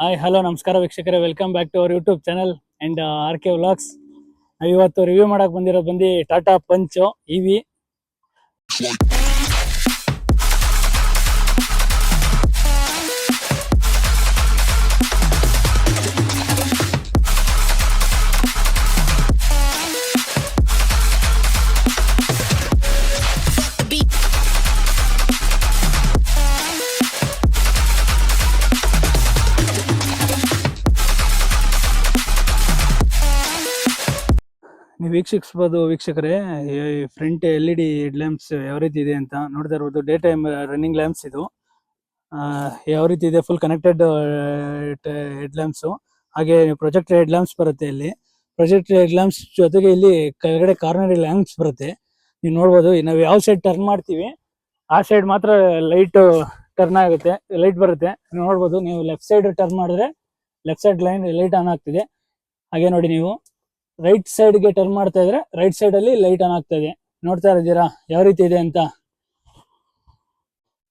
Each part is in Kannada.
ಹಾಯ್ ಹಲೋ ನಮಸ್ಕಾರ ವೀಕ್ಷಕರೇ, welcome back to our YouTube channel and R K vlogs. ಇವತ್ತು ರಿವ್ಯೂ ಮಾಡಕ್ ಬಂದಿರೋದು ಟಾಟಾ ಪಂಚ್ ಇವಿ. ನೀವು ವೀಕ್ಷಿಸಬಹುದು ವೀಕ್ಷಕರೇ, ಫ್ರಂಟ್ LED ಹೆಡ್ ಲ್ಯಾಂಪ್ಸ್ ಯಾವ ರೀತಿ ಇದೆ ಅಂತ ನೋಡ್ತಾ ಇರ್ಬೋದು. ಡೇ ಟೈಮ್ ರನ್ನಿಂಗ್ ಲ್ಯಾಂಪ್ಸ್ ಇದು. ಯಾವ ರೀತಿ ಇದೆ, ಫುಲ್ ಕನೆಕ್ಟೆಡ್ ಹೆಡ್ ಲ್ಯಾಂಪ್ಸ್. ಹಾಗೆ ಪ್ರೊಜೆಕ್ಟರ್ ಹೆಡ್ ಲ್ಯಾಂಪ್ಸ್ ಬರುತ್ತೆ. ಇಲ್ಲಿ ಪ್ರೊಜೆಕ್ಟರ್ ಹೆಡ್ ಲ್ಯಾಂಪ್ಸ್ ಜೊತೆಗೆ ಇಲ್ಲಿ ಕೆಳಗಡೆ ಕಾರ್ನರ್ ಲ್ಯಾಂಪ್ಸ್ ಬರುತ್ತೆ. ನೀವು ನೋಡ್ಬೋದು, ನಾವು ಯಾವ ಸೈಡ್ ಟರ್ನ್ ಮಾಡ್ತೀವಿ ಆ ಸೈಡ್ ಮಾತ್ರ ಲೈಟ್ ಟರ್ನ್ ಆಗುತ್ತೆ, ಲೈಟ್ ಬರುತ್ತೆ. ನೋಡ್ಬೋದು, ನೀವು ಲೆಫ್ಟ್ ಸೈಡ್ ಟರ್ನ್ ಮಾಡಿದ್ರೆ ಲೆಫ್ಟ್ ಸೈಡ್ ಲೈಟ್ ಆನ್ ಆಗ್ತಿದೆ. ಹಾಗೆ ನೋಡಿ, ನೀವು ರೈಟ್ ಸೈಡ್ಗೆ ಟರ್ನ್ ಮಾಡ್ತಾ ಇದ್ರೆ ರೈಟ್ ಸೈಡ್ ಅಲ್ಲಿ ಲೈಟ್ ಆನ್ ಆಗ್ತಾ ಇದೆ. ನೋಡ್ತಾ ಇದ್ದೀರಾ ಯಾವ ರೀತಿ ಇದೆ ಅಂತ.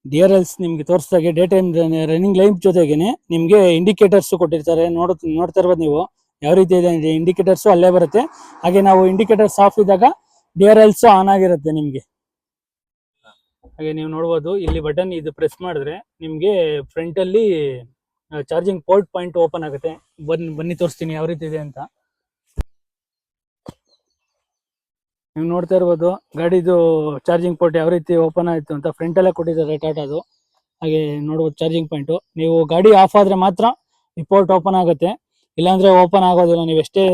DRLs ನಿಮ್ಗೆ ತೋರಿಸ್ದಾಗೆ ಡೇ ಟೈಮ್ ರನ್ನಿಂಗ್ ಲೈಟ್ ಜೊತೆಗೇನೆ ನಿಮ್ಗೆ ಇಂಡಿಕೇಟರ್ಸ್ ಕೊಟ್ಟಿರ್ತಾರೆ. ನೋಡ್ತಾ ಇರ್ಬೋದು ನೀವು ಯಾವ ರೀತಿ ಇದೆ. ಇಂಡಿಕೇಟರ್ಸ್ ಅಲ್ಲೇ ಬರುತ್ತೆ. ಹಾಗೆ ನಾವು ಇಂಡಿಕೇಟರ್ಸ್ ಆಫ್ ಇದ್ದಾಗ DRLs ಆನ್ ಆಗಿರುತ್ತೆ ನಿಮ್ಗೆ. ಹಾಗೆ ನೀವು ನೋಡ್ಬೋದು, ಇಲ್ಲಿ ಬಟನ್ ಇದು ಪ್ರೆಸ್ ಮಾಡಿದ್ರೆ ನಿಮ್ಗೆ ಫ್ರಂಟ್ ಅಲ್ಲಿ ಚಾರ್ಜಿಂಗ್ ಪೋರ್ಟ್ ಪಾಯಿಂಟ್ ಓಪನ್ ಆಗುತ್ತೆ. ಬನ್ನಿ ತೋರಿಸ್ತೀನಿ ಯಾವ ರೀತಿ ಇದೆ ಅಂತ. ನೀವು ನೋಡ್ತಾ ಇರ್ಬೋದು ಗಾಡಿದು ಚಾರ್ಜಿಂಗ್ ಪೋರ್ಟ್ ಯಾವ ರೀತಿ ಓಪನ್ ಆಯ್ತು ಅಂತ. ಫ್ರಂಟ್ ಅಲ್ಲೇ ಕೊಟ್ಟಿದ್ದಾರೆ ಟಾಟಾದು. ಹಾಗೆ ನೋಡ್ಬೋದು ಚಾರ್ಜಿಂಗ್ ಪಾಯಿಂಟ್. ನೀವು ಗಾಡಿ ಆಫ್ ಆದ್ರೆ ಮಾತ್ರ ಈ ಪೋರ್ಟ್ ಓಪನ್ ಆಗುತ್ತೆ, ಇಲ್ಲಾಂದ್ರೆ ಓಪನ್ ಆಗೋದಿಲ್ಲ. ನೀವು ಎಷ್ಟೇ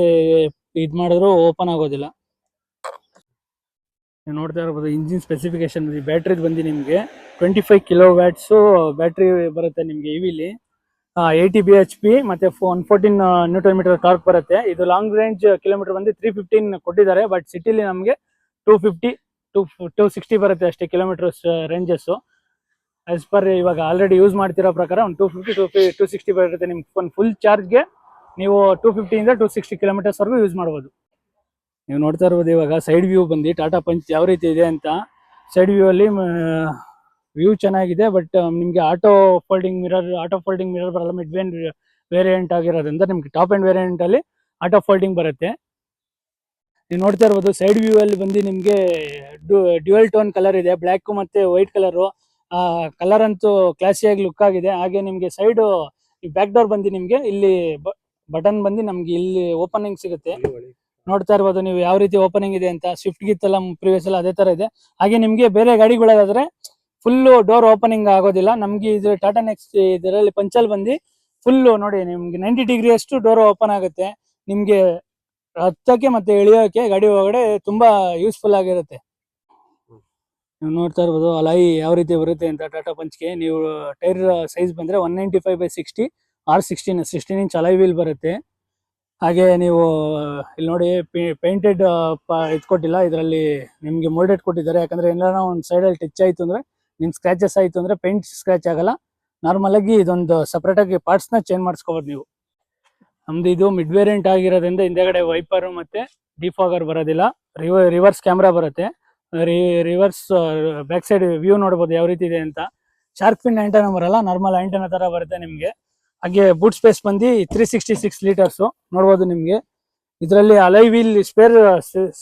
ಇದ್ ಮಾಡಿದ್ರು ಓಪನ್ ಆಗೋದಿಲ್ಲ. ನೀವು ನೋಡ್ತಾ ಇರ್ಬೋದು ಇಂಜಿನ್ ಸ್ಪೆಸಿಫಿಕೇಶನ್. ಬ್ಯಾಟ್ರಿದ್ ನಿಮ್ಗೆ 25 kW ಬ್ಯಾಟ್ರಿ ಬರುತ್ತೆ ನಿಮ್ಗೆ ಇವಿಲಿ. 80 bhp ಮತ್ತೆ 114 Nm ಟಾರ್ಕ್ ಬರುತ್ತೆ. ಇದು ಲಾಂಗ್ ರೇಂಜ್ ಕಿಲೋಮೀಟರ್ 315 ಕೊಟ್ಟಿದ್ದಾರೆ. ಬಟ್ ಸಿಟಿಲಿ ನಮಗೆ 250 260 ಬರುತ್ತೆ ಅಷ್ಟೇ ಕಿಲೋಮೀಟರ್ಸ್ ರೇಂಜಸ್. ಆಸ್ ಪರ್ ಇವಾಗ ಆಲ್ರೆಡಿ ಯೂಸ್ ಮಾಡ್ತಿರೋ ಪ್ರಕಾರ ಒಂದು 250 260 ಬರುತ್ತೆ. ನಿಮ್ಗೆ ಒಂದು ಫುಲ್ ಚಾರ್ಜ್ಗೆ ನೀವು 250 ಇಂದ 260 ಕಿಲೋಮೀಟರ್ಸ್ ವರೆಗೂ ಯೂಸ್ ಮಾಡ್ಬೋದು. ನೀವು ನೋಡ್ತಾ ಇರ್ಬೋದು ಇವಾಗ ಸೈಡ್ ವ್ಯೂ ಟಾಟಾ ಪಂಚ್ ಯಾವ ರೀತಿ ಇದೆ ಅಂತ. ಸೈಡ್ ವ್ಯೂ ಅಲ್ಲಿ ವ್ಯೂ ಚೆನ್ನಾಗಿದೆ. ಬಟ್ ನಿಮ್ಗೆ ಆಟೋ ಫೋಲ್ಡಿಂಗ್ ಮಿರರ್ ಬರಲ್ಲ. ಮಿಡ್ ವೇರಿಯಂಟ್ ಆಗಿರೋದ್ರಿಂದ ನಿಮ್ಗೆ ಟಾಪ್ ಅಂಡ್ ವೇರಿಯಂಟ್ ಅಲ್ಲಿ ಆಟೋ ಫೋಲ್ಡಿಂಗ್ ಬರುತ್ತೆ. ನೀವು ನೋಡ್ತಾ ಇರ್ಬೋದು ಸೈಡ್ ವ್ಯೂ ಅಲ್ಲಿ ನಿಮ್ಗೆ ಡ್ಯುಯಲ್ ಟೋನ್ ಕಲರ್ ಇದೆ, ಬ್ಲ್ಯಾಕ್ ಮತ್ತೆ ವೈಟ್ ಕಲರ್. ಕಲರ್ ಅಂತೂ ಕ್ಲಾಸಿಯಾಗಿ ಲುಕ್ ಆಗಿದೆ. ಹಾಗೆ ನಿಮ್ಗೆ ಸೈಡ್ ಬ್ಯಾಕ್ ಡೋರ್ ನಿಮ್ಗೆ ಇಲ್ಲಿ ಬಟನ್ ನಮ್ಗೆ ಇಲ್ಲಿ ಓಪನಿಂಗ್ ಸಿಗುತ್ತೆ. ನೋಡ್ತಾ ಇರ್ಬೋದು ನೀವು ಯಾವ ರೀತಿ ಓಪನಿಂಗ್ ಇದೆ ಅಂತ. ಸ್ವಿಫ್ಟ್ ಗಿತ್ತೆಲ್ಲ ಪ್ರಿವಿಯಸ್ ಎಲ್ಲ ಅದೇ ತರ ಇದೆ. ಹಾಗೆ ನಿಮ್ಗೆ ಬೇರೆ ಗಾಡಿಗಳಾದ್ರೆ ಫುಲ್ ಡೋರ್ ಓಪನಿಂಗ್ ಆಗೋದಿಲ್ಲ. ನಮ್ಗೆ ಇದು ಟಾಟಾ ನೆಕ್ಸ್ಟ್ ಇದರಲ್ಲಿ ಪಂಚಲ್ ಫುಲ್ ನೋಡಿ ನಿಮ್ಗೆ 90 ಡಿಗ್ರಿ ಅಷ್ಟು ಡೋರ್ ಓಪನ್ ಆಗುತ್ತೆ. ನಿಮ್ಗೆ ಹತ್ತಕ್ಕೆ ಮತ್ತೆ ಇಳಿಯೋಕೆ ಗಾಡಿ ಒಳಗಡೆ ತುಂಬಾ ಯೂಸ್ಫುಲ್ ಆಗಿರುತ್ತೆ. ನೀವು ನೋಡ್ತಾ ಇರ್ಬೋದು ಅಲಾಯಿ ಯಾವ ರೀತಿ ಬರುತ್ತೆ ಅಂತ ಟಾಟಾ ಪಂಚ್ಗೆ. ನೀವು ಟೈರ್ ಸೈಜ್ ಬಂದ್ರೆ 195/60 R16 ಇಂಚ್ ಅಲಾಯ್ ವೀಲ್ ಬರುತ್ತೆ. ಹಾಗೆ ನೀವು ಇಲ್ಲಿ ನೋಡಿ ಪೇಂಟೆಡ್ ಇದು ಕೊಟ್ಟಿಲ್ಲ, ಇದರಲ್ಲಿ ನಿಮ್ಗೆ ಮೋಲ್ಡೆಡ್ ಕೊಟ್ಟಿದ್ದಾರೆ. ಯಾಕಂದ್ರೆ ಏನಾರ ಒಂದು ಸೈಡಲ್ಲಿ ಟಚ್ ಆಯ್ತು ಅಂದ್ರೆ ನಿಮ್ ಸ್ಕ್ರಾಚಸ್ ಆಯ್ತು ಅಂದ್ರೆ ಪೇಂಟ್ ಸ್ಕ್ರಾಚ್ ಆಗಲ್ಲ. ನಾರ್ಮಲ್ ಆಗಿ ಇದೊಂದು ಸಪರೇಟ್ ಆಗಿ ಪಾರ್ಟ್ಸ್ ನ ಚೇಂಜ್ ಮಾಡಿಸ್ಕೋಬಹುದು ನೀವು. ನಮ್ದು ಇದು ಮಿಡ್ ವೇರಿಯಂಟ್ ಆಗಿರೋದ್ರಿಂದ ಹಿಂದೆಗಡೆ ವೈಪರ್ ಮತ್ತೆ ಡಿಫಾಗರ್ ಬರೋದಿಲ್ಲ. ರಿವರ್ಸ್ ಕ್ಯಾಮ್ರಾ ಬರುತ್ತೆ. ರಿವರ್ಸ್ ಬ್ಯಾಕ್ ಸೈಡ್ ವ್ಯೂ ನೋಡಬಹುದು ಯಾವ ರೀತಿ ಇದೆ ಅಂತ. ಶಾರ್ಕ್ ಫಿನ್ ಆಂಟೆನಾ ಬರಲ್ಲ, ನಾರ್ಮಲ್ ಆಂಟೆನಾ ತರ ಬರುತ್ತೆ ನಿಮ್ಗೆ. ಹಾಗೆ ಬೂಟ್ ಸ್ಪೇಸ್ 366 ಲೀಟರ್ಸ್ ನೋಡ್ಬೋದು ನಿಮ್ಗೆ. ಇದರಲ್ಲಿ ಅಲೈ ವೀಲ್ ಸ್ಪೇರ್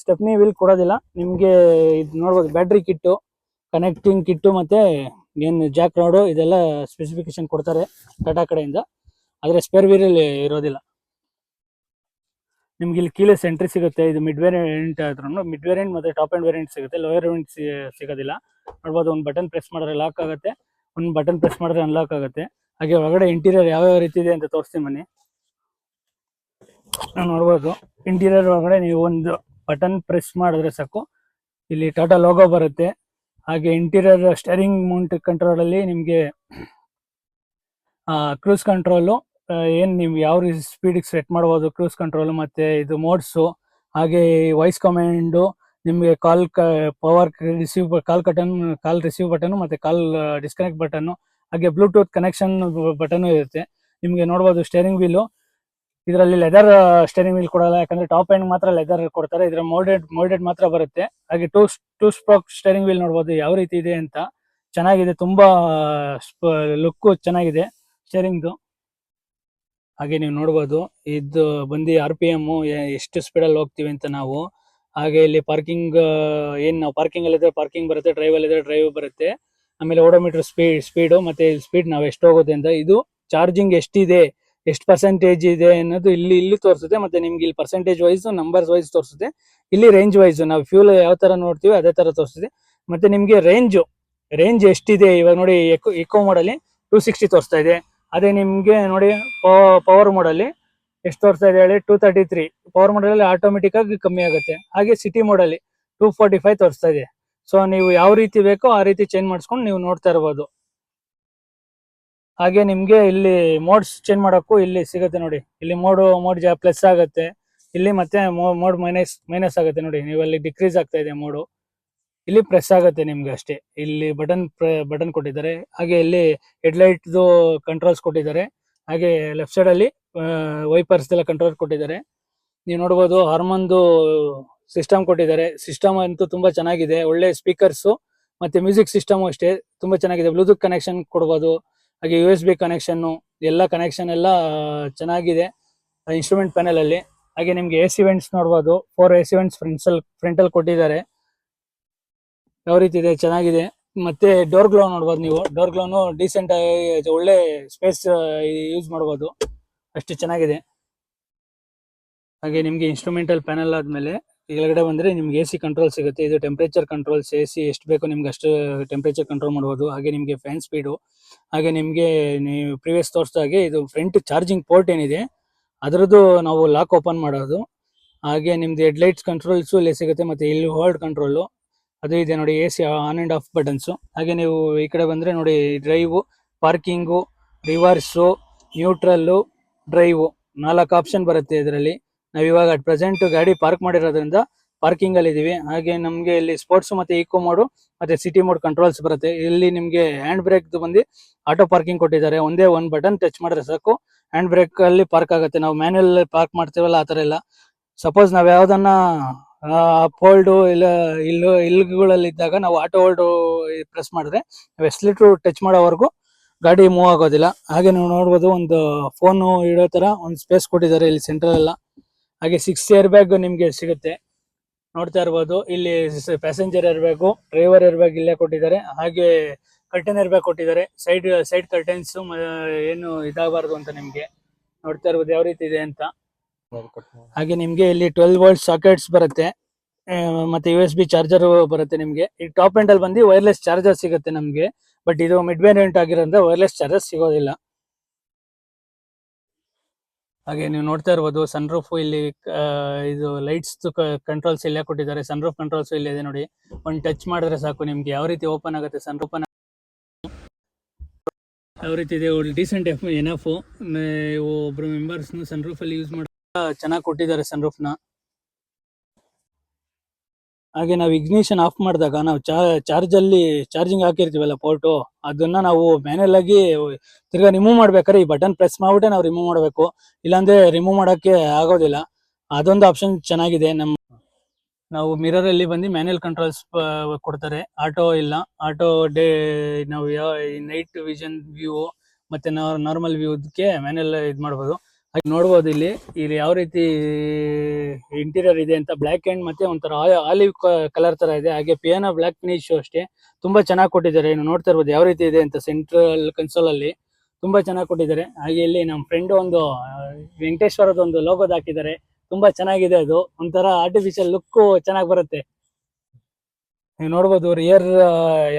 ಸ್ಟೆಪ್ನಿ ವೀಲ್ ಕೊಡೋದಿಲ್ಲ ನಿಮ್ಗೆ. ಇದು ನೋಡ್ಬೋದು ಬ್ಯಾಟ್ರಿ ಕಿಟ್ಟು, ಕನೆಕ್ಟಿಂಗ್ ಕಿಟ್ಟು ಮತ್ತೆ ಏನ್ ಜಾಕ್ ರಾಡು ಇದೆಲ್ಲ ಸ್ಪೆಸಿಫಿಕೇಶನ್ ಕೊಡ್ತಾರೆ ಟಾಟಾ ಕಡೆಯಿಂದ. ಆದ್ರೆ ಸ್ಪೇರ್ ವೀಲ್ ಇರೋದಿಲ್ಲ. ನಿಮ್ಗೆ ಇಲ್ಲಿ ಕೀಲೆಸ್ ಎಂಟ್ರಿ ಸಿಗುತ್ತೆ. ಇದು ಮಿಡ್ ವೇರಿಯಂಟ್ ಆದ್ರೂ ಮಿಡ್ ವೇರಿಯಂಟ್ ಮತ್ತೆ ಟಾಪ್ ಅಂಡ್ ವೇರಿಯಂಟ್ ಸಿಗುತ್ತೆ, ಲೋಯರ್ ವೇರಿಯಂಟ್ ಸಿಗೋದಿಲ್ಲ. ನೋಡ್ಬೋದು ಒಂದು ಬಟನ್ ಪ್ರೆಸ್ ಮಾಡಿದ್ರೆ ಲಾಕ್ ಆಗುತ್ತೆ, ಒಂದು ಬಟನ್ ಪ್ರೆಸ್ ಮಾಡಿದ್ರೆ ಅನ್ಲಾಕ್ ಆಗುತ್ತೆ. ಹಾಗೆ ಒಳಗಡೆ ಇಂಟೀರಿಯರ್ ಯಾವ ರೀತಿ ಇದೆ ಅಂತ ತೋರಿಸ್ತೀನಿ ಬನ್ನಿ. ನೋಡ್ಬೋದು ಇಂಟೀರಿಯರ್ ಒಳಗಡೆ ನೀವು ಒಂದು ಬಟನ್ ಪ್ರೆಸ್ ಮಾಡಿದ್ರೆ ಸಾಕು ಇಲ್ಲಿ ಟಾಟಾ ಲೋಗೋ ಬರುತ್ತೆ. ಹಾಗೆ ಇಂಟೀರಿಯರ್ ಸ್ಟೇರಿಂಗ್ ಮೌಂಟ್ ಕಂಟ್ರೋಲ್ ಅಲ್ಲಿ ನಿಮ್ಗೆ ಕ್ರೂಸ್ ಕಂಟ್ರೋಲು ಏನ್ ನೀವು ಯಾವ ರೀತಿ ಸ್ಪೀಡ್ ಸೆಟ್ ಮಾಡಬಹುದು, ಕ್ರೂಸ್ ಕಂಟ್ರೋಲ್ ಮತ್ತೆ ಇದು ಮೋಡ್ಸ್. ಹಾಗೆ ವಾಯ್ಸ್ ಕಮಾಂಡ್, ನಿಮ್ಗೆ power receive call receive button ಮತ್ತೆ ಕಾಲ್ ಡಿಸ್ಕನೆಕ್ಟ್ ಬಟನ್. ಹಾಗೆ ಬ್ಲೂಟೂತ್ ಕನೆಕ್ಷನ್ ಬಟನ್ ಇರುತ್ತೆ. ನಿಮ್ಗೆ ನೋಡ್ಬೋದು ಸ್ಟೇರಿಂಗ್ ವೀಲು ಇದರಲ್ಲಿ ಲೆದರ್ ಸ್ಟೇರಿಂಗ್ ವೀಲ್ ಕೊಡಲ್ಲ, ಯಾಕಂದ್ರೆ ಟಾಪ್ ಎಂಡ್ ಮಾತ್ರ ಲೆದರ್ ಕೊಡ್ತಾರೆ. ಇದರ ಮೋಲ್ಡೆಡ್ ಮಾತ್ರ ಬರುತ್ತೆ. ಹಾಗೆ ಟೂ ಸ್ಪೋಕ್ ಸ್ಟೇರಿಂಗ್ ವೀಲ್ ನೋಡ್ಬೋದು ಯಾವ ರೀತಿ ಇದೆ ಅಂತ. ಚೆನ್ನಾಗಿದೆ, ತುಂಬಾ ಲುಕ್ ಚೆನ್ನಾಗಿದೆ ಸ್ಟೇರಿಂಗ್ದು. ಹಾಗೆ ನೀವು ನೋಡ್ಬೋದು ಇದು ಬಂದು RPM ಎಷ್ಟು ಸ್ಪೀಡಲ್ಲಿ ಹೋಗ್ತೀವಿ ಅಂತ ನಾವು. ಹಾಗೆ ಇಲ್ಲಿ ಪಾರ್ಕಿಂಗ್ ಏನ್ ನಾವು ಪಾರ್ಕಿಂಗ್ ಅಲ್ಲಿ ಇದ್ರೆ ಪಾರ್ಕಿಂಗ್ ಬರುತ್ತೆ, ಡ್ರೈವ್ ಅಲ್ಲಿ ಇದ್ರೆ ಡ್ರೈವ್ ಬರುತ್ತೆ. ಆಮೇಲೆ ಓಡೋಮೀಟರ್ ಸ್ಪೀಡು ಮತ್ತೆ ಸ್ಪೀಡ್ ನಾವು ಎಷ್ಟು ಹೋಗುತ್ತೆ ಅಂತ, ಇದು ಚಾರ್ಜಿಂಗ್ ಎಷ್ಟಿದೆ, ಎಷ್ಟು ಪರ್ಸೆಂಟೇಜ್ ಇದೆ ಅನ್ನೋದು ಇಲ್ಲಿ ತೋರಿಸುತ್ತೆ. ಮತ್ತೆ ನಿಮ್ಗೆ ಇಲ್ಲಿ ಪರ್ಸೆಂಟೇಜ್ ವೈಸ್, ನಂಬರ್ಸ್ ವೈಸ್ ತೋರಿಸುತ್ತೆ. ಇಲ್ಲಿ ರೇಂಜ್ ವೈಸ್ ನಾವು ಫ್ಯೂಲ್ ಯಾವ ತರ ನೋಡ್ತೀವಿ ಅದೇ ತರ ತೋರಿಸುತ್ತೆ. ಮತ್ತೆ ನಿಮ್ಗೆ ರೇಂಜ್ ಎಷ್ಟಿದೆ ಇವಾಗ ನೋಡಿ, ಎಕೋ ಮೋಡಲ್ಲಿ 260 ತೋರಿಸ್ತಾ ಇದೆ. ಅದೇ ನಿಮ್ಗೆ ನೋಡಿ ಪವರ್ ಮೋಡಲ್ಲಿ ಎಷ್ಟು ತೋರಿಸ್ತಾ ಇದೆ ಹೇಳಿ, 233. ಪವರ್ ಮೋಡಲ್ಲಿ ಆಟೋಮೆಟಿಕ್ ಆಗಿ ಕಮ್ಮಿ ಆಗುತ್ತೆ. ಹಾಗೆ ಸಿಟಿ ಮೋಡಲ್ಲಿ 245 ತೋರಿಸ್ತಾ ಇದೆ. ಸೊ ನೀವು ಯಾವ ರೀತಿ ಬೇಕೋ ಆ ರೀತಿ ಚೇಂಜ್ ಮಾಡಿಸ್ಕೊಂಡು ನೀವು ನೋಡ್ತಾ ಇರ್ಬೋದು. ಹಾಗೆ ನಿಮ್ಗೆ ಇಲ್ಲಿ ಮೋಡ್ಸ್ ಚೇಂಜ್ ಮಾಡೋಕ್ಕೂ ಇಲ್ಲಿ ಸಿಗುತ್ತೆ ನೋಡಿ. ಇಲ್ಲಿ ಮೋಡ್ ಪ್ಲಸ್ ಆಗುತ್ತೆ ಇಲ್ಲಿ, ಮತ್ತೆ ಮೋಡ್ ಮೈನಸ್ ಆಗುತ್ತೆ ನೋಡಿ. ನೀವು ಅಲ್ಲಿ ಡಿಕ್ರೀಸ್ ಆಗ್ತಾ ಇದೆ ಮೋಡು, ಇಲ್ಲಿ ಪ್ರೆಸ್ ಆಗುತ್ತೆ ನಿಮ್ಗೆ ಅಷ್ಟೇ. ಇಲ್ಲಿ ಬಟನ್ ಕೊಟ್ಟಿದ್ದಾರೆ. ಹಾಗೆ ಇಲ್ಲಿ ಹೆಡ್ಲೈಟ್ ಕಂಟ್ರೋಲ್ಸ್ ಕೊಟ್ಟಿದ್ದಾರೆ. ಹಾಗೆ ಲೆಫ್ಟ್ ಸೈಡ್ ಅಲ್ಲಿ ವೈಪರ್ಸ್ ಎಲ್ಲ ಕಂಟ್ರೋಲ್ ಕೊಟ್ಟಿದ್ದಾರೆ. ನೀವು ನೋಡ್ಬೋದು ಹಾರ್ಮೋನ್ದು ಸಿಸ್ಟಮ್ ಕೊಟ್ಟಿದ್ದಾರೆ. ಸಿಸ್ಟಮ್ ಅಂತೂ ತುಂಬಾ ಚೆನ್ನಾಗಿದೆ, ಒಳ್ಳೆ ಸ್ಪೀಕರ್ಸ್ ಮತ್ತೆ ಮ್ಯೂಸಿಕ್ ಸಿಸ್ಟಮ್ ಅಷ್ಟೇ ತುಂಬಾ ಚೆನ್ನಾಗಿದೆ. ಬ್ಲೂಟೂತ್ ಕನೆಕ್ಷನ್ ಕೊಡ್ಬೋದು, ಹಾಗೆ USB ಕನೆಕ್ಷನ್, ಎಲ್ಲ ಕನೆಕ್ಷನ್ ಎಲ್ಲ ಚೆನ್ನಾಗಿದೆ ಇನ್ಸ್ಟ್ರೂಮೆಂಟ್ ಪ್ಯಾನೆಲ್ ಅಲ್ಲಿ. ಹಾಗೆ ನಿಮ್ಗೆ AC ವೆಂಟ್ಸ್ ನೋಡ್ಬೋದು, 4 AC ವೆಂಟ್ಸ್ ಫ್ರಂಟ್ ಅಲ್ಲಿ ಕೊಟ್ಟಿದ್ದಾರೆ. ಯಾವ ರೀತಿ ಇದೆ, ಚೆನ್ನಾಗಿದೆ. ಮತ್ತೆ ಡೋರ್ ಗ್ಲೋ ನೋಡ್ಬೋದು ನೀವು. ಡೋರ್ ಗ್ಲೋನು ಡೀಸೆಂಟ್ ಆಗಿ ಒಳ್ಳೆ ಸ್ಪೇಸ್ ಯೂಸ್ ಮಾಡ್ಬೋದು, ಅಷ್ಟು ಚೆನ್ನಾಗಿದೆ. ಹಾಗೆ ನಿಮ್ಗೆ ಇನ್ಸ್ಟ್ರೂಮೆಂಟಲ್ ಪ್ಯಾನಲ್ ಆದ್ಮೇಲೆ ಕೆಳಗಡೆ ಬಂದ್ರೆ ನಿಮ್ಗೆ AC ಕಂಟ್ರೋಲ್ ಸಿಗುತ್ತೆ. ಇದು ಟೆಂಪರೇಚರ್ ಕಂಟ್ರೋಲ್ಸ್, AC ಎಷ್ಟು ಬೇಕೋ ನಿಮ್ಗೆ ಅಷ್ಟು ಟೆಂಪರೇಚರ್ ಕಂಟ್ರೋಲ್ ಮಾಡ್ಬೋದು. ಹಾಗೆ ನಿಮ್ಗೆ ಫ್ಯಾನ್ ಸ್ಪೀಡು, ಹಾಗೆ ನಿಮ್ಗೆ ನೀವು ಪ್ರೀವಿಯಸ್ ತೋರಿಸಿದ ಹಾಗೆ ಇದು ಫ್ರಂಟ್ ಚಾರ್ಜಿಂಗ್ ಪೋರ್ಟ್ ಏನಿದೆ ಅದರದ್ದು ನಾವು ಲಾಕ್ ಓಪನ್ ಮಾಡೋದು. ಹಾಗೆ ನಿಮ್ದು ಹೆಡ್ಲೈಟ್ಸ್ ಕಂಟ್ರೋಲ್ಸ್ ಇಲ್ಲಿ ಸಿಗುತ್ತೆ. ಮತ್ತೆ ಇಲ್ಲಿ ಹೋಲ್ಡ್ ಕಂಟ್ರೋಲ್ ಅದು ಇದೆ ನೋಡಿ, AC on and of buttons. ಹಾಗೆ ನೀವು ಈ ಕಡೆ ಬಂದ್ರೆ ನೋಡಿ, drive, parking, rivers, neutral, drive 4 option ಬರುತ್ತೆ ಇದರಲ್ಲಿ. ನಾವ್ ಇವಾಗ ಅಟ್ ಪ್ರೆಸೆಂಟ್ ಗಾಡಿ ಪಾರ್ಕ್ ಮಾಡಿರೋದ್ರಿಂದ ಪಾರ್ಕಿಂಗ್ ಅಲ್ಲಿ ಇದೀವಿ. ಹಾಗೆ ನಮ್ಗೆ ಇಲ್ಲಿ ಸ್ಪೋರ್ಟ್ಸ್ ಮತ್ತೆ ಈಕೋ ಮೋಡ್ ಮತ್ತೆ ಸಿಟಿ ಮೋಡ್ ಕಂಟ್ರೋಲ್ಸ್ ಬರುತ್ತೆ. ಇಲ್ಲಿ ನಿಮ್ಗೆ ಹ್ಯಾಂಡ್ ಬ್ರೇಕ್ ಬಂದು ಆಟೋ ಪಾರ್ಕಿಂಗ್ ಕೊಟ್ಟಿದ್ದಾರೆ. ಒಂದೇ ಒಂದು ಬಟನ್ ಟಚ್ ಮಾಡಿದ್ರೆ ಸಾಕು, ಹ್ಯಾಂಡ್ ಬ್ರೇಕ್ ಅಲ್ಲಿ ಪಾರ್ಕ್ ಆಗುತ್ತೆ. ನಾವು ಮ್ಯಾನ್ಯಲ್ ಪಾರ್ಕ್ ಮಾಡ್ತೀವಲ್ಲ ಆ ತರ ಇಲ್ಲ. ಸಪೋಸ್ ನಾವ್ ಯಾವ್ದನ್ನ ಹೋಲ್ಡ್ ಇಲ್ಲುಗಳಲ್ಲಿ ಇದ್ದಾಗ ನಾವು ಆಟೋ ಹೋಲ್ಡ್ ಪ್ರೆಸ್ ಮಾಡಿದ್ರೆ ನಾವು ಎಕ್ಸಲೇಟರ್ ಟಚ್ ಮಾಡೋವರೆಗೂ ಗಾಡಿ ಮೂವ್ ಆಗೋದಿಲ್ಲ. ಹಾಗೆ ನೀವು ನೋಡ್ಬೋದು, ಒಂದು ಫೋನ್ ಇಡೋ ತರ ಒಂದು ಸ್ಪೇಸ್ ಕೊಟ್ಟಿದ್ದಾರೆ ಇಲ್ಲಿ ಸೆಂಟ್ರಲ್ ಎಲ್ಲ. ಹಾಗೆ 6 ಏರ್ ಬ್ಯಾಗ್ ನಿಮ್ಗೆ ಸಿಗುತ್ತೆ, ನೋಡ್ತಾ ಇರ್ಬೋದು. ಇಲ್ಲಿ passenger air bag, driver air bag ಇಲ್ಲೇ ಕೊಟ್ಟಿದ್ದಾರೆ. ಹಾಗೆ ಕರ್ಟನ್ ಏರ್ ಬ್ಯಾಗ್ ಕೊಟ್ಟಿದ್ದಾರೆ. ಸೈಡ್ ಕರ್ಟನ್ಸ್ ಏನು ಇದಾಗಬಾರ್ದು ಅಂತ ನಿಮ್ಗೆ ನೋಡ್ತಾ ಇರ್ಬೋದು ಯಾವ ರೀತಿ ಇದೆ ಅಂತ. ಹಾಗೆ ನಿಮ್ಗೆ ಇಲ್ಲಿ 12 ವೋಲ್ಟ್ ಸಾಕೆಟ್ಸ್ ಬರುತ್ತೆ, ಮತ್ತೆ USB ಚಾರ್ಜರ್ ಬರುತ್ತೆ ನಿಮ್ಗೆ. ಈ ಟಾಪ್ ಎಂಡ್ ಅಲ್ಲಿ ಬಂದು ವೈರ್ಲೆಸ್ ಚಾರ್ಜರ್ ಸಿಗುತ್ತೆ ನಮ್ಗೆ. ಬಟ್ ಇದು ಮಿಡ್ ವೇರಿಯಂಟ್ ಆಗಿರೋದ್ರಿಂದ ವೈರ್ಲೆಸ್ ಚಾರ್ಜರ್ ಸಿಗೋದಿಲ್ಲ. ಹಾಗೆ ನೀವು ನೋಡ್ತಾ ಇರ್ಬೋದು ಸನ್ ರೂಫ್ ಇಲ್ಲಿ, ಇದು ಲೈಟ್ಸ್ ಕಂಟ್ರೋಲ್ಸ್ ಇಲ್ಲೇ ಕೊಟ್ಟಿದ್ದಾರೆ. ಸನ್ ರೂಫ್ ಕಂಟ್ರೋಲ್ಸ್ ಇಲ್ಲೇ ಇದೆ ನೋಡಿ. ಒಂದು ಟಚ್ ಮಾಡಿದ್ರೆ ಸಾಕು ನಿಮ್ಗೆ ಯಾವ ರೀತಿ ಓಪನ್ ಆಗುತ್ತೆ ಸನ್ ರೂಫ್. ಯಾವ ರೀತಿ ಇದೆ, ಡೀಸೆಂಟ್ ಎನಫ್. ಒಬ್ರು ಮೆಂಬರ್ಸ್ ಸನ್ ರೂಫ್ ಅಲ್ಲಿ ಯೂಸ್ ಮಾಡಿ ಚೆನ್ನಾಗಿ ಕೊಟ್ಟಿದ್ದಾರೆ ಸನ್ ರೂಫ್ ನ. ಹಾಗೆ ನಾವು ಇಗ್ನಿಷನ್ ಆಫ್ ಮಾಡಿದಾಗ ನಾವು ಚಾರ್ಜಿಂಗ್ ಹಾಕಿರ್ತೀವಲ್ಲ ಪೋರ್ಟು, ಅದನ್ನ ನಾವು ಮ್ಯಾನ್ಯಲ್ ಆಗಿ ತಿರ್ಗಾ ರಿಮೂವ್ ಮಾಡ್ಬೇಕಾದ್ರೆ ಈ ಬಟನ್ ಪ್ರೆಸ್ ಮಾಡ್ಬಿಟ್ಟೆ ನಾವು ರಿಮೂವ್ ಮಾಡಬೇಕು, ಇಲ್ಲಾಂದ್ರೆ ರಿಮೂವ್ ಮಾಡಕ್ಕೆ ಆಗೋದಿಲ್ಲ. ಅದೊಂದು ಆಪ್ಷನ್ ಚೆನ್ನಾಗಿದೆ. ನಾವು ಮಿರರ್ ಅಲ್ಲಿ ಬಂದು ಮ್ಯಾನ್ಯಲ್ ಕಂಟ್ರೋಲ್ಸ್ ಕೊಡ್ತಾರೆ, ಆಟೋ ಇಲ್ಲ. ಆಟೋ ನಾವು ನೈಟ್ ವಿಷನ್ ವ್ಯೂ ಮತ್ತೆ ನಾರ್ಮಲ್ ವ್ಯೂಕ್ಕೆ ಮ್ಯಾನ್ಯಲ್ ಇದು ಮಾಡ್ಬೋದು. ಹಾಗೆ ನೋಡ್ಬೋದು ಇಲ್ಲಿ ಯಾವ ರೀತಿ ಇಂಟೀರಿಯರ್ ಇದೆ ಅಂತ. ಬ್ಲಾಕ್ ಅಂಡ್ ಮತ್ತೆ ಒಂಥರ ಆಲಿವ್ ಕಲರ್ ತರ ಇದೆ. ಹಾಗೆ ಪಿಯಾನೋ ಬ್ಲಾಕ್ ಫಿನಿಶ್ ಅಷ್ಟೇ ತುಂಬಾ ಚೆನ್ನಾಗಿ ಕೊಟ್ಟಿದ್ದಾರೆ. ಇನ್ನು ನೋಡ್ತಾ ಇರ್ಬೋದು ಯಾವ ರೀತಿ ಇದೆ ಅಂತ. ಸೆಂಟ್ರಲ್ ಕನ್ಸೋಲ್ ಅಲ್ಲಿ ತುಂಬಾ ಚೆನ್ನಾಗಿ ಕೊಟ್ಟಿದ್ದಾರೆ. ಹಾಗೆ ಇಲ್ಲಿ ನಮ್ಮ ಫ್ರೆಂಡ್ ಒಂದು ವೆಂಕಟೇಶ್ವರದ ಒಂದು ಲೋಗೋದ್ ಹಾಕಿದ್ದಾರೆ, ತುಂಬಾ ಚೆನ್ನಾಗಿದೆ. ಅದು ಒಂಥರ ಆರ್ಟಿಫಿಷಿಯಲ್ ಲುಕ್ ಚೆನ್ನಾಗಿ ಬರುತ್ತೆ. ನೀವು ನೋಡ್ಬೋದು ರಿಯರ್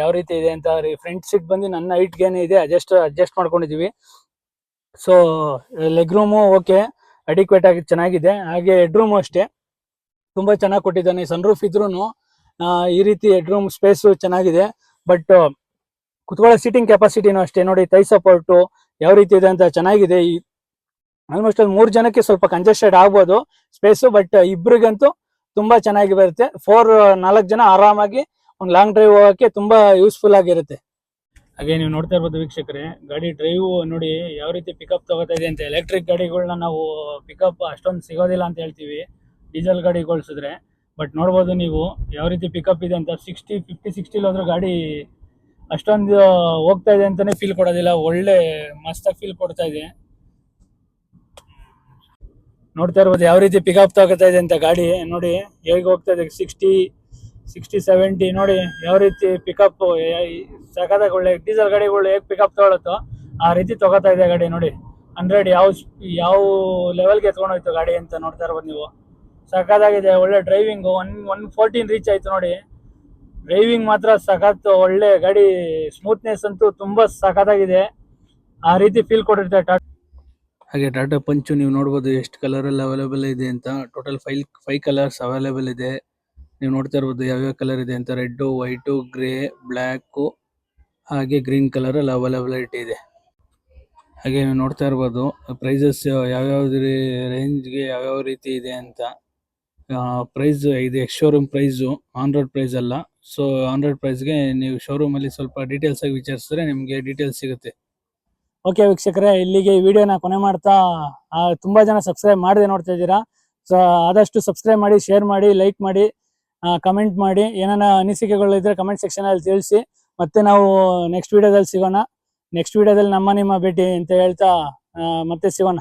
ಯಾವ ರೀತಿ ಇದೆ ಅಂತ. ಫ್ರಂಟ್ ಸೀಟ್ ಬಂದು ನನ್ನ ಹೈಟ್ ಗೇನೆ ಇದೆ, ಅಡ್ಜಸ್ಟ್ ಮಾಡ್ಕೊಂಡಿದೀವಿ. So leg room okay, adequate ಆಗಿ ಚೆನ್ನಾಗಿದೆ. ಹಾಗೆ ಹೆಡ್ ರೂಮು ಅಷ್ಟೇ ತುಂಬಾ ಚೆನ್ನಾಗಿ ಕೊಟ್ಟಿದ್ದಾನೆ. ಸನ್ ರೂಫ್ ಇದ್ರೂ ಈ ರೀತಿ ಹೆಡ್ ರೂಮ್ ಸ್ಪೇಸ್ ಚೆನ್ನಾಗಿದೆ. ಬಟ್ ಕುತ್ಕೊಳ್ಳೋ ಸೀಟಿಂಗ್ ಕೆಪಾಸಿಟಿನೂ ಅಷ್ಟೇ ನೋಡಿ. ಥೈ ಸಪೋರ್ಟು ಯಾವ ರೀತಿ ಇದೆ ಅಂತ ಚೆನ್ನಾಗಿದೆ. ಆಲ್ಮೋಸ್ಟ್ ಅಲ್ಲಿ 3 ಜನಕ್ಕೆ ಸ್ವಲ್ಪ ಕಂಜೆಸ್ಟೆಡ್ ಆಗ್ಬೋದು ಸ್ಪೇಸು, ಬಟ್ ಇಬ್ರಿಗಂತೂ ತುಂಬಾ ಚೆನ್ನಾಗಿ ಬರುತ್ತೆ. 4 ಜನ ಆರಾಮಾಗಿ ಒಂದು ಲಾಂಗ್ ಡ್ರೈವ್ ಹೋಗಕ್ಕೆ ತುಂಬಾ ಯೂಸ್ಫುಲ್ ಆಗಿರುತ್ತೆ. ಹಾಗೆ ನೀವು ನೋಡ್ತಾ ಇರ್ಬೋದು ವೀಕ್ಷಕರೇ, ಗಾಡಿ ಡ್ರೈವ್ ನೋಡಿ ಯಾವ ರೀತಿ ಪಿಕಪ್ ತಗೋತಾ ಇದೆ ಅಂತ. ಎಲೆಕ್ಟ್ರಿಕ್ ಗಾಡಿಗಳನ್ನ ನಾವು ಪಿಕಪ್ ಅಷ್ಟೊಂದು ಸಿಗೋದಿಲ್ಲ ಅಂತ ಹೇಳ್ತೀವಿ ಡೀಸೆಲ್ ಗಾಡಿ ಹೋಲಿಸಿದ್ರೆ. ಬಟ್ ನೋಡ್ಬೋದು ನೀವು ಯಾವ ರೀತಿ ಪಿಕಪ್ ಇದೆ ಅಂತ. 50-60 ಹೋದ್ರೆ ಗಾಡಿ ಅಷ್ಟೊಂದು ಹೋಗ್ತಾ ಇದೆ ಅಂತಾನೆ ಫೀಲ್ ಕೊಡೋದಿಲ್ಲ, ಒಳ್ಳೆ ಮಸ್ತಾಗಿ ಫೀಲ್ ಕೊಡ್ತಾ ಇದೆ. ನೋಡ್ತಾ ಇರ್ಬೋದು ಯಾವ ರೀತಿ ಪಿಕಪ್ ತಗೋತಾ ಇದೆ ಅಂತ ಗಾಡಿ ನೋಡಿ ಹೇಗೆ ಹೋಗ್ತಾ ಇದೆ 60-70 ನೋಡಿ ಯಾವ ರೀತಿ ಪಿಕಪ್ ಸಖತ್ತಾಗಿ ಒಳ್ಳೆ ಡೀಸೆಲ್ ಗಾಡಿಗಳು ಹೇಗೆ ಪಿಕಪ್ ತಗೊಳುತ್ತೋ ಆ ರೀತಿ ತಗೋತಾ ಇದೆ ಗಾಡಿ ನೋಡಿ 100 ಯಾವ ಲೆವೆಲ್ಗೆ ಎತ್ಕೊಂಡೋಯ್ತು ಗಾಡಿ ಅಂತ ನೋಡ್ತಾ ಇರ್ಬೋದು ನೀವು. ಸಖತ್ತಾಗಿದೆ ಒಳ್ಳೆ ಡ್ರೈವಿಂಗು 114 ರೀಚ್ ಆಯ್ತು ನೋಡಿ. ಡ್ರೈವಿಂಗ್ ಮಾತ್ರ ಸಖತ್ ಒಳ್ಳೆ ಗಾಡಿ, ಸ್ಮೂತ್ನೆಸ್ ಅಂತೂ ತುಂಬಾ ಸಖತ್ತಾಗಿದೆ. ಆ ರೀತಿ ಫೀಲ್ ಕೊಟ್ಟಿರ್ತಾರೆ ಟಾಟಾ. ಹಾಗೆ ಟಾಟಾ ಪಂಚು ನೀವು ನೋಡ್ಬೋದು ಎಷ್ಟು ಕಲರ್ ಅಲ್ಲಿ ಅವೈಲೇಬಲ್ ಇದೆ ಅಂತ. ಟೋಟಲ್ 5 ಕಲರ್ಸ್ ಅವೈಲೇಬಲ್ ಇದೆ. ನೀವು ನೋಡ್ತಾ ಇರ್ಬೋದು ಯಾವ್ಯಾವ ಕಲರ್ ಇದೆ ಅಂತ. ರೆಡ್, ವೈಟ್, ಗ್ರೇ, ಬ್ಲ್ಯಾಕ್ ಹಾಗೆ ಗ್ರೀನ್ ಕಲರ್ ಅಲ್ಲಿ ಅವೈಲೇಬಿಲಿಟಿ ಇದೆ. ಹಾಗೆ ನೀವು ನೋಡ್ತಾ ಇರ್ಬೋದು ಪ್ರೈಸಸ್ ಯಾವ್ಯಾವ ರೇಂಜ್ಗೆ ಯಾವ್ಯಾವ ರೀತಿ ಇದೆ ಅಂತ. ಪ್ರೈಸ್ ಇದು ex showroom price, on road price ಅಲ್ಲ. ಸೊ ಆನ್ ರೋಡ್ ಪ್ರೈಸ್ಗೆ ನೀವು ಶೋರೂಮ್ ಅಲ್ಲಿ ಸ್ವಲ್ಪ ಡೀಟೇಲ್ಸ್ ಆಗಿ ವಿಚಾರಿಸಿದ್ರೆ ನಿಮಗೆ ಡೀಟೇಲ್ಸ್ ಸಿಗುತ್ತೆ. ಓಕೆ ವೀಕ್ಷಕರೇ, ಇಲ್ಲಿಗೆ ಈ ವಿಡಿಯೋನ ಕೊನೆ ಮಾಡ್ತಾ, ತುಂಬಾ ಜನ ಸಬ್ಸ್ಕ್ರೈಬ್ ಮಾಡದೆ ನೋಡ್ತಾ ಇದ್ದೀರಾ. ಸೊ ಆದಷ್ಟು ಸಬ್ಸ್ಕ್ರೈಬ್ ಮಾಡಿ, ಶೇರ್ ಮಾಡಿ, ಲೈಕ್ ಮಾಡಿ, ಕಮೆಂಟ್ ಮಾಡಿ. ಏನಾನ ಅನಿಸಿಕೆಗಳು ಇದ್ರೆ ಕಮೆಂಟ್ ಸೆಕ್ಷನ್ ಅಲ್ಲಿ ತಿಳಿಸಿ. ಮತ್ತೆ ನಾವು ನೆಕ್ಸ್ಟ್ ವಿಡಿಯೋದಲ್ಲಿ ಸಿಗೋಣ. ನೆಕ್ಸ್ಟ್ ವಿಡಿಯೋದಲ್ಲಿ ನಿಮ್ಮ ಭೇಟಿ ಅಂತ ಹೇಳ್ತಾ ಮತ್ತೆ ಸಿಗೋಣ.